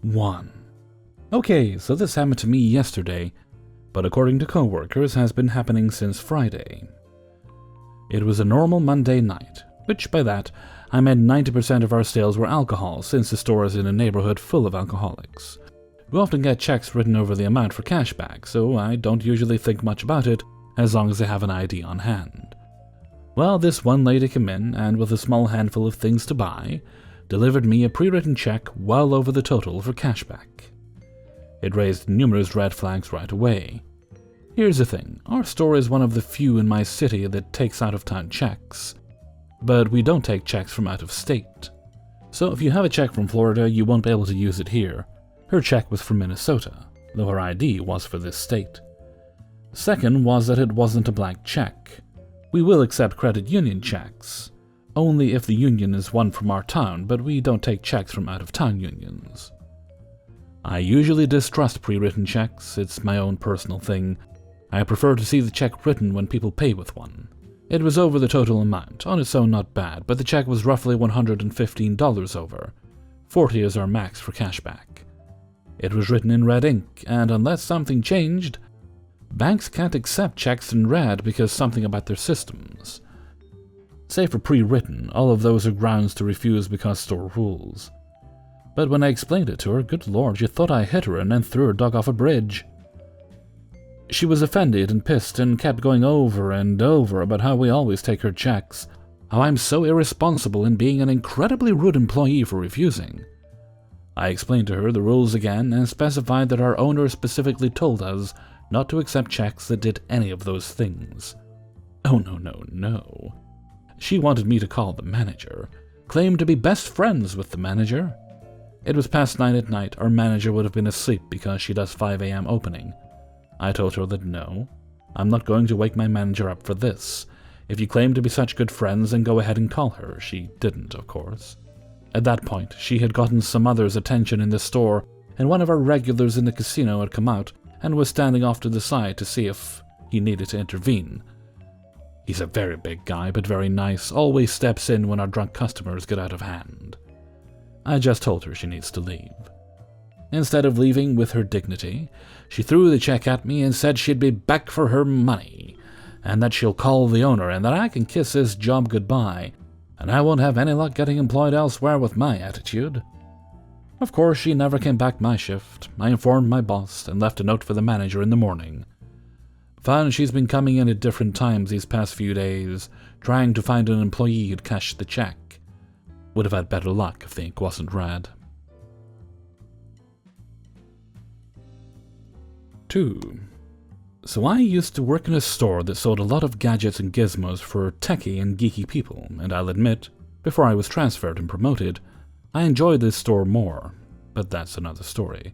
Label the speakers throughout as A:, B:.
A: 1. Okay, so this happened to me yesterday, but according to coworkers has been happening since Friday. It was a normal Monday night, which by that I meant 90% of our sales were alcohol since the store is in a neighborhood full of alcoholics. We often get checks written over the amount for cashback, so I don't usually think much about it as long as I have an ID on hand. Well, this one lady came in and with a small handful of things to buy, delivered me a pre-written check well over the total for cashback. It raised numerous red flags right away. Here's the thing, our store is one of the few in my city that takes out-of-town checks, but we don't take checks from out of state. So if you have a check from Florida, you won't be able to use it here. Her check was from Minnesota, though her ID was for this state. Second was that it wasn't a blank check. We will accept credit union checks, only if the union is one from our town, but we don't take checks from out-of-town unions. I usually distrust pre-written checks, it's my own personal thing. I prefer to see the check written when people pay with one. It was over the total amount, on its own not bad, but the check was roughly $115 over. $40 is our max for cashback. It was written in red ink, and unless something changed, banks can't accept checks in red because something about their systems. Say for pre-written, all of those are grounds to refuse because store rules. But when I explained it to her, good lord, you thought I hit her and then threw her dog off a bridge. She was offended and pissed and kept going over and over about how we always take her checks, how I'm so irresponsible in being an incredibly rude employee for refusing. I explained to her the rules again and specified that our owner specifically told us not to accept checks that did any of those things. Oh no. She wanted me to call the manager, claimed to be best friends with the manager. It was past 9 at night, our manager would have been asleep because she does 5 a.m. opening. I told her that no, I'm not going to wake my manager up for this. If you claim to be such good friends, then go ahead and call her. She didn't, of course. At that point, she had gotten some other's attention in the store, and one of our regulars in the casino had come out and was standing off to the side to see if he needed to intervene. He's a very big guy, but very nice, always steps in when our drunk customers get out of hand. I just told her she needs to leave. Instead of leaving with her dignity, she threw the check at me and said she'd be back for her money, and that she'll call the owner and that I can kiss this job goodbye, and I won't have any luck getting employed elsewhere with my attitude. Of course, she never came back my shift. I informed my boss and left a note for the manager in the morning. Found she's been coming in at different times these past few days, trying to find an employee who'd cashed the check. Would have had better luck if the ink wasn't red. 2. So I used to work in a store that sold a lot of gadgets and gizmos for techie and geeky people, and I'll admit, before I was transferred and promoted, I enjoyed this store more, but that's another story.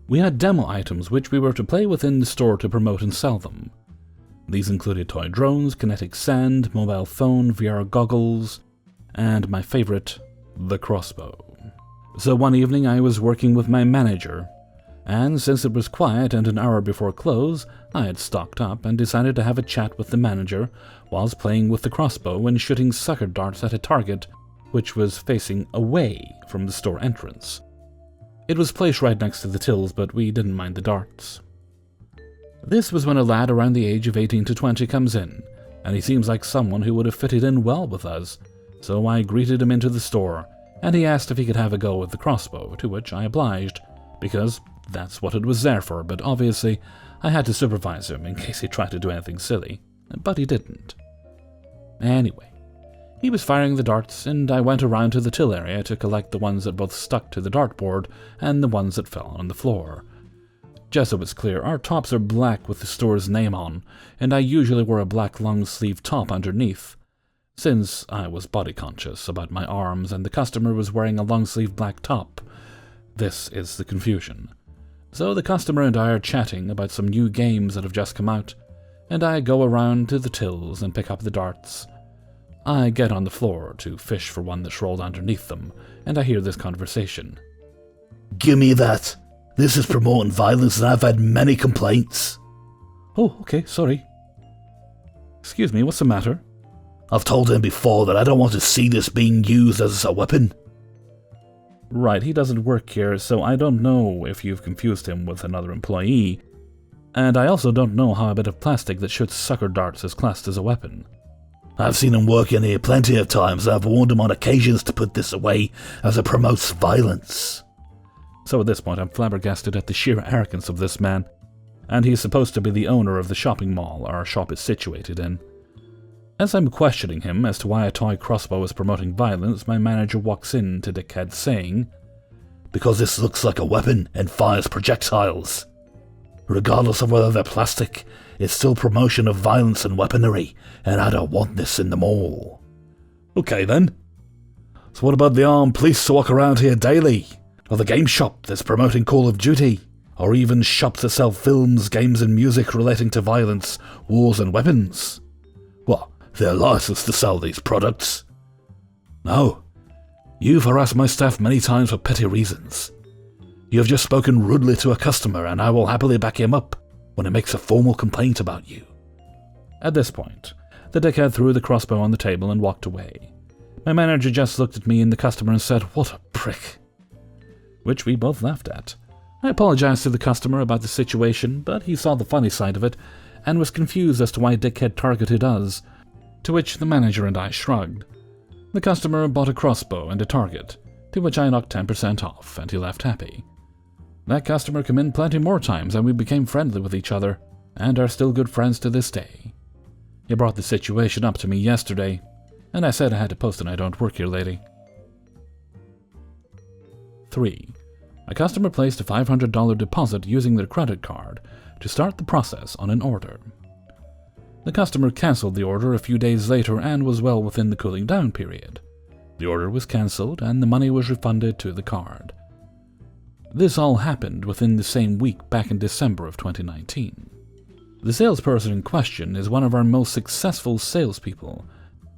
A: We had demo items which we were to play within the store to promote and sell them. These included toy drones, kinetic sand, mobile phone, VR goggles, and my favorite, the crossbow. So one evening I was working with my manager, and since it was quiet and an hour before close, I had stocked up and decided to have a chat with the manager whilst playing with the crossbow and shooting sucker darts at a target which was facing away from the store entrance. It was placed right next to the tills, but we didn't mind the darts. This was when a lad around the age of 18 to 20 comes in, and he seems like someone who would have fitted in well with us, so I greeted him into the store, and he asked if he could have a go with the crossbow, to which I obliged, because that's what it was there for, but obviously I had to supervise him in case he tried to do anything silly, but he didn't. Anyway, he was firing the darts, and I went around to the till area to collect the ones that both stuck to the dartboard and the ones that fell on the floor. Just so it's clear, our tops are black with the store's name on, and I usually wear a black long-sleeve top underneath. Since I was body-conscious about my arms and the customer was wearing a long-sleeve black top, this is the confusion. So the customer and I are chatting about some new games that have just come out, and I go around to the tills and pick up the darts. I get on the floor to fish for one that's rolled underneath them, and I hear this conversation.
B: "Gimme that. This is promoting violence and I've had many complaints."
A: "Oh, okay, sorry." "Excuse me, what's the matter?"
B: "I've told him before that I don't want to see this being used as a weapon."
A: Right, he doesn't work here, so I don't know if you've confused him with another employee. And I also don't know how a bit of plastic that shoots sucker darts is classed as a weapon.
B: I've seen him work in here plenty of times, and I've warned him on occasions to put this away, as it promotes violence.
A: So at this point, I'm flabbergasted at the sheer arrogance of this man, and he's supposed to be the owner of the shopping mall our shop is situated in. As I'm questioning him as to why a toy crossbow is promoting violence, my manager walks in to Dickhead saying,
B: "Because this looks like a weapon and fires projectiles. Regardless of whether they're plastic, it's still promotion of violence and weaponry, and I don't want this in the mall."
A: Okay then.
B: So what about the armed police who walk around here daily? Or the game shop that's promoting Call of Duty? Or even shops that sell films, games and music relating to violence, wars and weapons? What, they're licensed to sell these products? No. You've harassed my staff many times for petty reasons. You have just spoken rudely to a customer, and I will happily back him up when he makes a formal complaint about you.
A: At this point, the dickhead threw the crossbow on the table and walked away. My manager just looked at me and the customer and said, "What a prick," which we both laughed at. I apologized to the customer about the situation, but he saw the funny side of it and was confused as to why Dickhead targeted us, to which the manager and I shrugged. The customer bought a crossbow and a target, to which I knocked 10% off, and he left happy. That customer came in plenty more times, and we became friendly with each other, and are still good friends to this day. He brought the situation up to me yesterday, and I said I had to post an "I don't work here" lady. 3. A customer placed a $500 deposit using their credit card to start the process on an order. The customer cancelled the order a few days later and was well within the cooling down period. The order was cancelled and the money was refunded to the card. This all happened within the same week back in December of 2019. The salesperson in question is one of our most successful salespeople,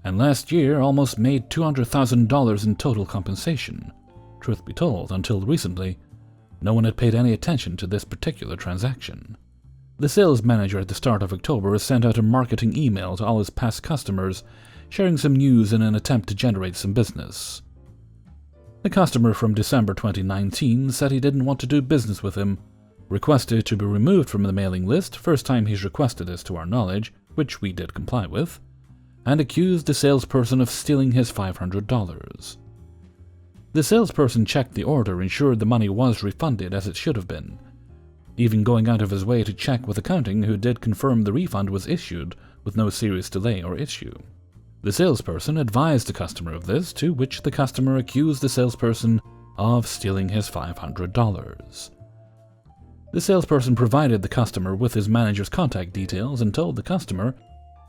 A: and last year almost made $200,000 in total compensation. Truth be told, until recently, no one had paid any attention to this particular transaction. The sales manager at the start of October sent out a marketing email to all his past customers, sharing some news in an attempt to generate some business. The customer from December 2019 said he didn't want to do business with him, requested to be removed from the mailing list, first time he's requested this to our knowledge, which we did comply with, and accused the salesperson of stealing his $500. The salesperson checked the order, ensured the money was refunded as it should have been, even going out of his way to check with accounting, who did confirm the refund was issued with no serious delay or issue. The salesperson advised the customer of this, to which the customer accused the salesperson of stealing his $500. The salesperson provided the customer with his manager's contact details and told the customer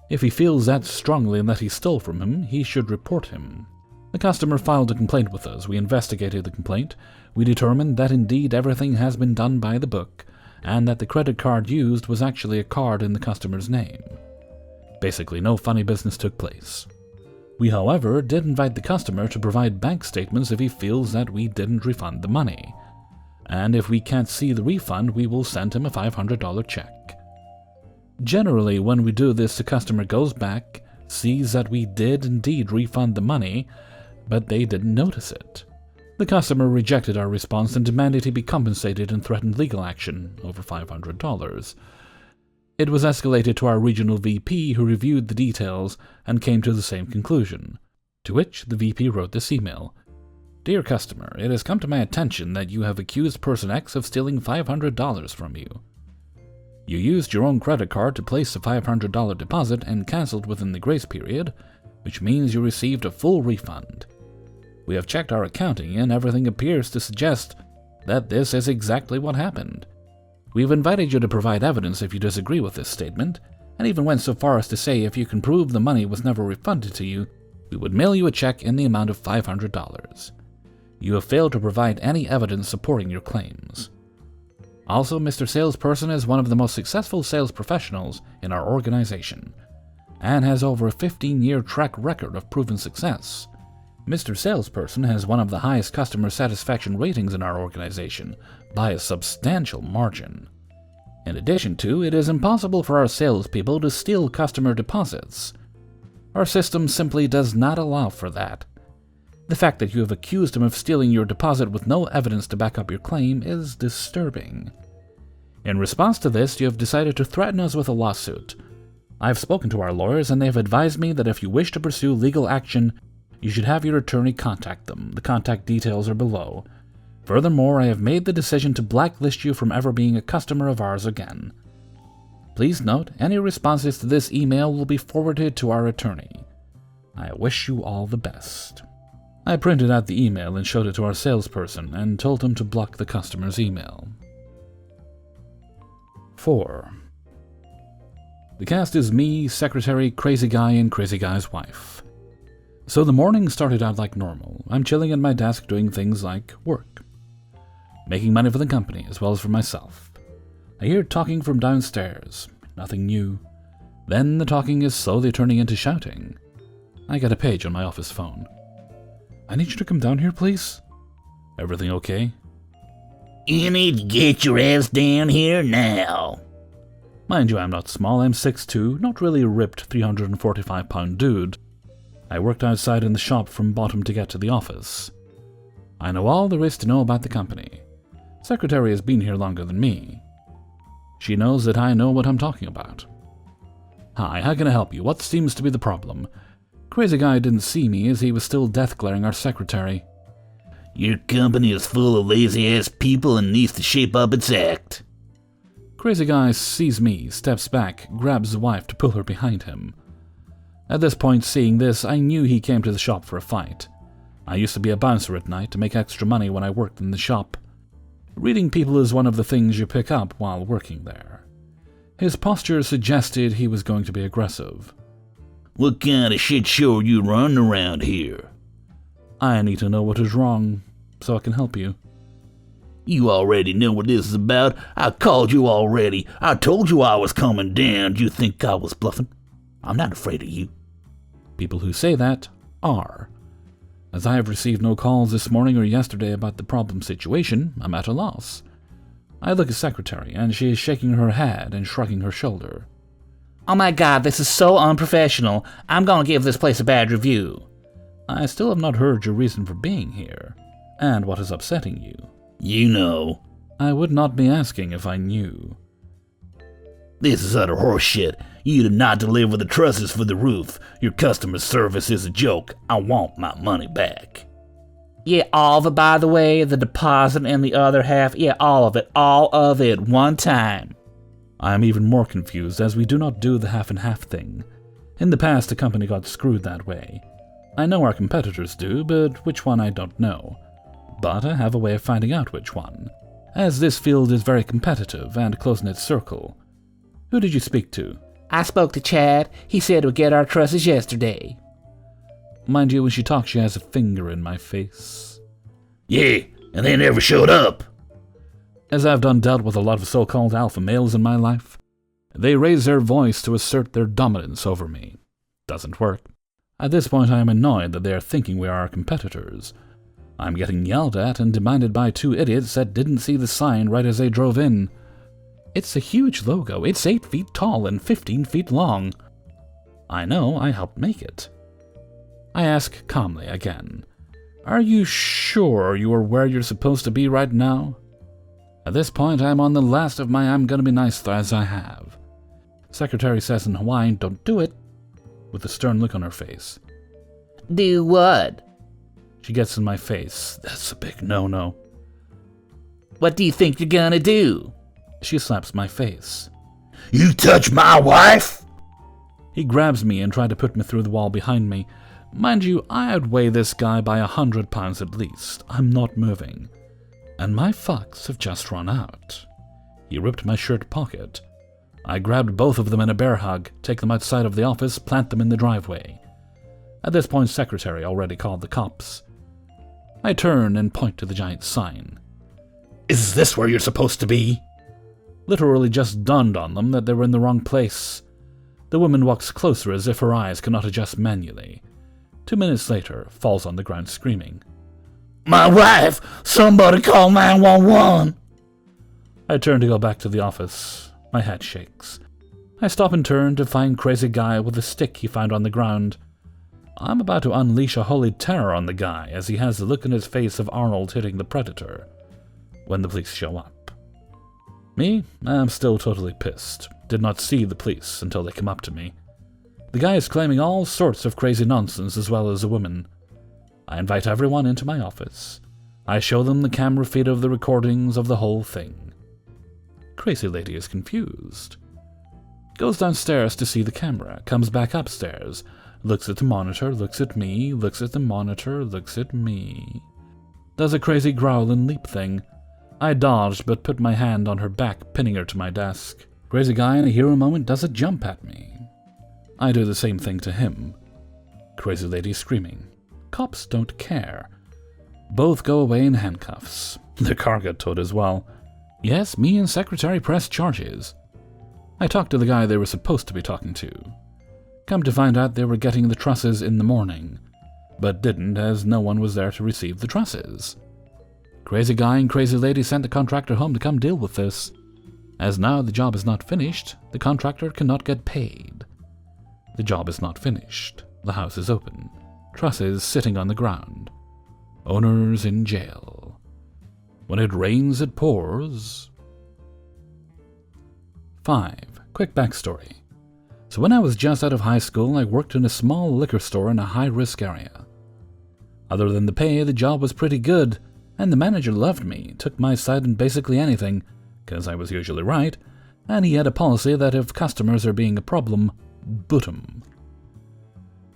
A: if he feels that strongly that he stole from him, he should report him. The customer filed a complaint with us. We investigated the complaint. We determined that indeed everything has been done by the book, and that the credit card used was actually a card in the customer's name. Basically, no funny business took place. We, however, did invite the customer to provide bank statements if he feels that we didn't refund the money. And if we can't see the refund, we will send him a $500 check. Generally, when we do this, the customer goes back, sees that we did indeed refund the money, but they didn't notice it. The customer rejected our response and demanded he be compensated and threatened legal action over $500. It was escalated to our regional VP, who reviewed the details and came to the same conclusion, to which the VP wrote this email. "Dear customer, it has come to my attention that you have accused person X of stealing $500 from you. You used your own credit card to place a $500 deposit and cancelled within the grace period, which means you received a full refund. We have checked our accounting and everything appears to suggest that this is exactly what happened. We have invited you to provide evidence if you disagree with this statement, and even went so far as to say if you can prove the money was never refunded to you, we would mail you a check in the amount of $500. You have failed to provide any evidence supporting your claims. Also, Mr. Salesperson is one of the most successful sales professionals in our organization, and has over a 15-year track record of proven success. Mr. Salesperson has one of the highest customer satisfaction ratings in our organization, by a substantial margin. In addition to, it is impossible for our salespeople to steal customer deposits. Our system simply does not allow for that. The fact that you have accused him of stealing your deposit with no evidence to back up your claim is disturbing. In response to this, you have decided to threaten us with a lawsuit. I have spoken to our lawyers, and they have advised me that if you wish to pursue legal action, you should have your attorney contact them. The contact details are below. Furthermore, I have made the decision to blacklist you from ever being a customer of ours again. Please note, any responses to this email will be forwarded to our attorney. I wish you all the best. I printed out the email and showed it to our salesperson and told him to block the customer's email. 4. The cast is me, Secretary, Crazy Guy, and Crazy Guy's wife. So the morning started out like normal. I'm chilling at my desk doing things like work, making money for the company as well as for myself. I hear talking from downstairs. Nothing new. Then the talking is slowly turning into shouting. I get a page on my office phone. I need you to come down here, please. Everything okay?
C: You need to get your ass down here now.
A: Mind you, I'm not small. I'm 6'2", not really a ripped 345-pound dude. I worked outside in the shop from bottom to get to the office. I know all there is to know about the company. Secretary has been here longer than me. She knows that I know what I'm talking about. Hi, how can I help you? What seems to be the problem? Crazy Guy didn't see me as he was still death-glaring our secretary.
C: Your company is full of lazy-ass people and needs to shape up its act.
A: Crazy Guy sees me, steps back, grabs the wife to pull her behind him. At this point, seeing this, I knew he came to the shop for a fight. I used to be a bouncer at night to make extra money when I worked in the shop. Reading people is one of the things you pick up while working there. His posture suggested he was going to be aggressive.
C: What kind of shit show are you running around here?
A: I need to know what is wrong, so I can help you.
C: You already know what this is about. I called you already. I told you I was coming down. Do you think I was bluffing? I'm not afraid of you.
A: People who say that are. As I have received no calls this morning or yesterday about the problem situation, I'm at a loss. I look at Secretary, and she is shaking her head and shrugging her shoulder.
D: Oh my god, this is so unprofessional. I'm gonna give this place a bad review.
A: I still have not heard your reason for being here, and what is upsetting you.
C: You know.
A: I would not be asking if I knew.
C: This is utter horseshit. You did not deliver the trusses for the roof. Your customer service is a joke. I want my money back.
D: Yeah, all of it, by the way, the deposit and the other half. Yeah, all of it, one time.
A: I am even more confused as we do not do the half-and-half thing. In the past, the company got screwed that way. I know our competitors do, but which one I don't know. But I have a way of finding out which one, as this field is very competitive and a close-knit circle. Who did you speak to?
D: I spoke to Chad. He said we'd get our trusses yesterday.
A: Mind you, when she talks, she has a finger in my face.
C: Yeah, and they never showed up.
A: As I've dealt with a lot of so-called alpha males in my life, they raise their voice to assert their dominance over me. Doesn't work. At this point, I am annoyed that they are thinking we are our competitors. I'm getting yelled at and demanded by two idiots that didn't see the sign right as they drove in. It's a huge logo. It's 8 feet tall and 15 feet long. I know, I helped make it. I ask calmly again, are you sure you are where you're supposed to be right now? At this point, I am on the last of my I'm gonna be nice threads I have. Secretary says in Hawaiian, don't do it, with a stern look on her face.
D: Do what?
A: She gets in my face. That's a big no-no.
D: What do you think you're gonna do?
A: She slaps my face.
C: You touch my wife?
A: He grabs me and tried to put me through the wall behind me. Mind you, I outweigh this guy by 100 pounds at least. I'm not moving. And my fucks have just run out. He ripped my shirt pocket. I grabbed both of them in a bear hug, take them outside of the office, plant them in the driveway. At this point, Secretary already called the cops. I turn and point to the giant sign.
B: Is this where you're supposed to be?
A: Literally just dawned on them that they were in the wrong place. The woman walks closer as if her eyes cannot adjust manually. 2 minutes later, falls on the ground screaming.
C: My wife! Somebody call 911!
A: I turn to go back to the office. My head shakes. I stop and turn to find Crazy Guy with a stick he found on the ground. I'm about to unleash a holy terror on the guy as he has the look in his face of Arnold hitting the Predator when the police show up. Me, I'm still totally pissed. Did not see the police until they come up to me. The guy is claiming all sorts of crazy nonsense as well as a woman. I invite everyone into my office. I show them the camera feed of the recordings of the whole thing. Crazy lady is confused. Goes downstairs to see the camera, comes back upstairs, looks at the monitor, looks at me, looks at the monitor, looks at me. Does a crazy growl and leap thing. I dodged but put my hand on her back, pinning her to my desk. Crazy guy in a hero moment does a jump at me. I do the same thing to him. Crazy lady screaming. Cops don't care. Both go away in handcuffs. The car got towed as well. Yes, me and secretary press charges. I talked to the guy they were supposed to be talking to. Come to find out they were getting the trusses in the morning, but didn't as no one was there to receive the trusses. Crazy guy and crazy lady sent the contractor home to come deal with this. As now the job is not finished, the contractor cannot get paid. The job is not finished. The house is open. Trusses sitting on the ground. Owners in jail. When it rains, it pours. 5. Quick backstory. So when I was just out of high school, I worked in a small liquor store in a high-risk area. Other than the pay, the job was pretty good, and the manager loved me, took my side in basically anything, because I was usually right, and he had a policy that if customers are being a problem, boot 'em.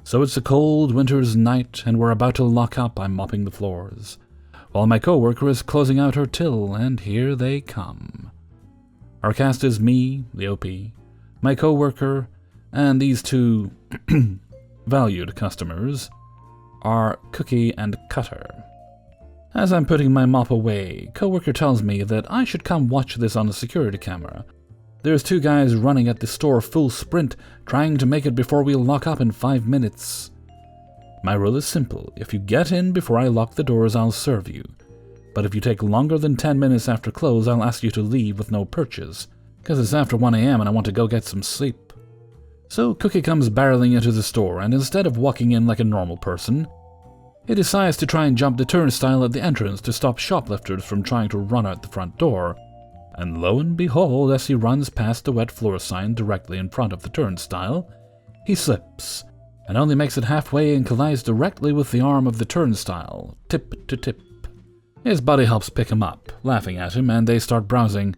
A: So it's a cold winter's night, and we're about to lock up. I'm mopping the floors, while my coworker is closing out her till, and here they come. Our cast is me, the OP, my coworker, and these two valued customers are Cookie and Cutter. As I'm putting my mop away, coworker tells me that I should come watch this on a security camera. There's 2 guys running at the store full sprint, trying to make it before we lock up in 5 minutes. My rule is simple. If you get in before I lock the doors, I'll serve you. But if you take longer than 10 minutes after close, I'll ask you to leave with no purchase, because it's after 1 a.m. and I want to go get some sleep. So Cookie comes barreling into the store, and instead of walking in like a normal person, he decides to try and jump the turnstile at the entrance to stop shoplifters from trying to run out the front door. And lo and behold, as he runs past the wet floor sign directly in front of the turnstile, he slips, and only makes it halfway and collides directly with the arm of the turnstile, tip to tip. His buddy helps pick him up, laughing at him, and they start browsing.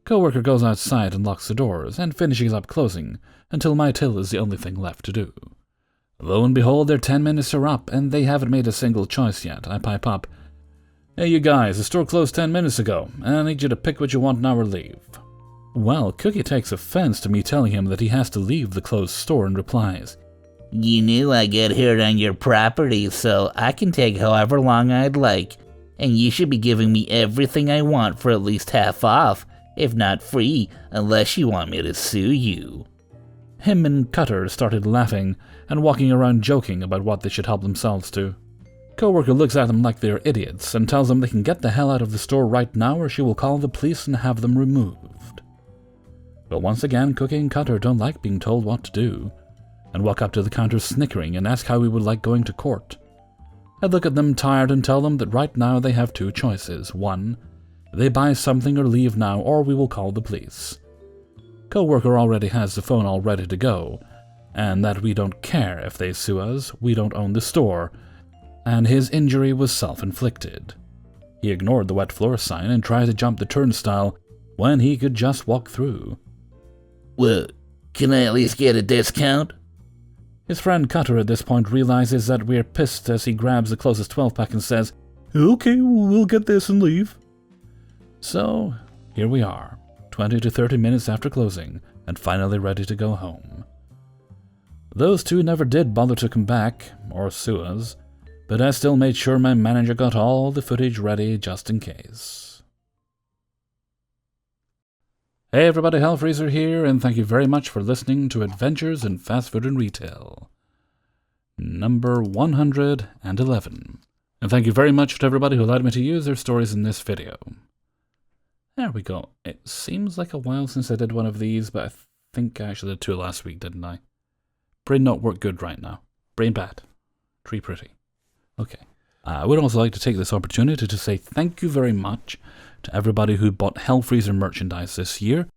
A: Coworker goes outside and locks the doors, and finishes up closing, until my till is the only thing left to do. Lo and behold, their 10 minutes are up, and they haven't made a single choice yet. I pipe up, "Hey, you guys, the store closed 10 minutes ago, and I need you to pick what you want now or leave." Well, Cookie takes offense to me telling him that he has to leave the closed store and replies,
D: You knew I get hurt on your property, so I can take however long I'd like, and you should be giving me everything I want for at least half off, if not free, unless you want me to sue you. Him and Cutter started laughing and walking around joking about what they should help themselves to. Coworker looks at them like they're idiots and tells them they can get the hell out of the store right now or she will call the police and have them removed. But once again, Cookie and Cutter don't like being told what to do, and walk up to the counter snickering and ask how we would like going to court. I look at them tired and tell them that right now they have 2 choices. 1, they buy something or leave now, or we will call the police. Coworker already has the phone all ready to go, and that we don't care if they sue us, we don't own the store, and his injury was self-inflicted. He ignored the wet floor sign and tried to jump the turnstile when he could just walk through.
C: Well, can I at least get a discount?
A: His friend Cutter at this point realizes that we're pissed as he grabs the closest 12-pack and says, "Okay, we'll get this and leave." So, here we are, 20 to 30 minutes after closing, and finally ready to go home. Those 2 never did bother to come back, or sue us, but I still made sure my manager got all the footage ready just in case. Hey everybody, Hellfreezer here, and thank you very much for listening to Adventures in Fast Food and Retail, number 111. And thank you very much to everybody who allowed me to use their stories in this video. There we go. It seems like a while since I did one of these, but I think I actually did 2 last week, didn't I? Brain not work good right now. Brain bad. Tree pretty. Okay. I would also like to take this opportunity to say thank you very much to everybody who bought Hellfreezer merchandise this year.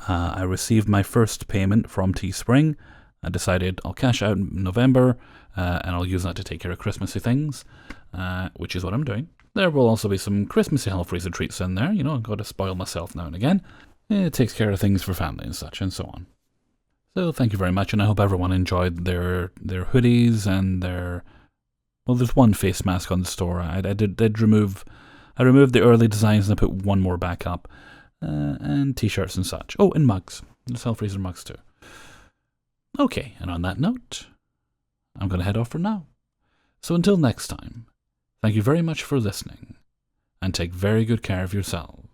A: I received my first payment from Teespring. I decided I'll cash out in November, and I'll use that to take care of Christmassy things, which is what I'm doing. There will also be some Christmassy Hellfreezer treats in there. I've got to spoil myself now and again. It takes care of things for family and such, and so on. So thank you very much, and I hope everyone enjoyed their hoodies and their... Well, there's one face mask on the store. I removed the early designs and I put one more back up. And t-shirts and such. Oh, and mugs. There's Hellfreezer mugs too. Okay, and on that note, I'm going to head off for now. So until next time, thank you very much for listening, and take very good care of yourselves.